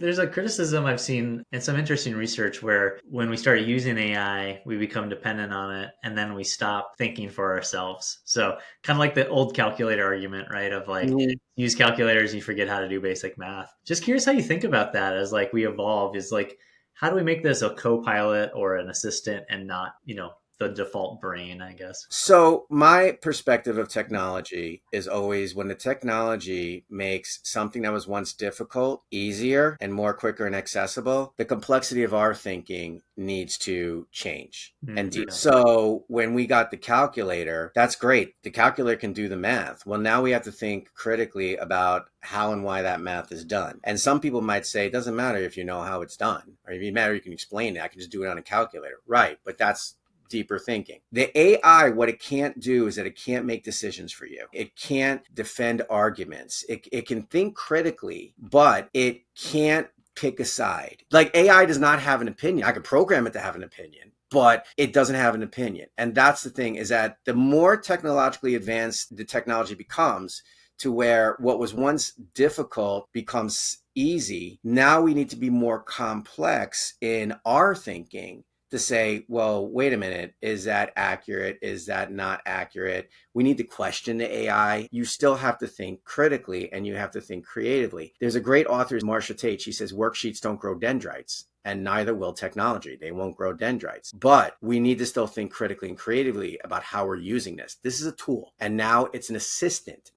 There's a criticism I've seen in some interesting research where when we start using AI, we become dependent on it and then we stop thinking for ourselves. So, kind of like the old calculator argument, right? Of like, Mhm. use calculators, you forget how to do basic math. Just curious how you think about that as like we evolve is like, how do we make this a co pilot or an assistant and not, the default brain, I guess? So, my perspective of technology is always when the technology makes something that was once difficult easier and more quicker and accessible, the complexity of our thinking needs to change. And Yeah. so, when we got the calculator, that's great. The calculator can do the math. Well, now we have to think critically about how and why that math is done. And some people might say it doesn't matter if you know how it's done, or if it matter you can explain it. I can just do it on a calculator, right? But that's deeper thinking. The AI, what it can't do is that it can't make decisions for you. It can't defend arguments. It can think critically, but it can't pick a side. Like AI does not have an opinion. I could program it to have an opinion, but it doesn't have an opinion. And that's the thing, is that the more technologically advanced the technology becomes, to where what was once difficult becomes easy, now we need to be more complex in our thinking to say, well, wait a minute, is that accurate? Is that not accurate? We need to question the AI. You still have to think critically and you have to think creatively. There's a great author, Marsha Tate. She says, worksheets don't grow dendrites. And neither will technology. They won't grow dendrites. But we need to still think critically and creatively about how we're using this. This is a tool. And now it's an assistant.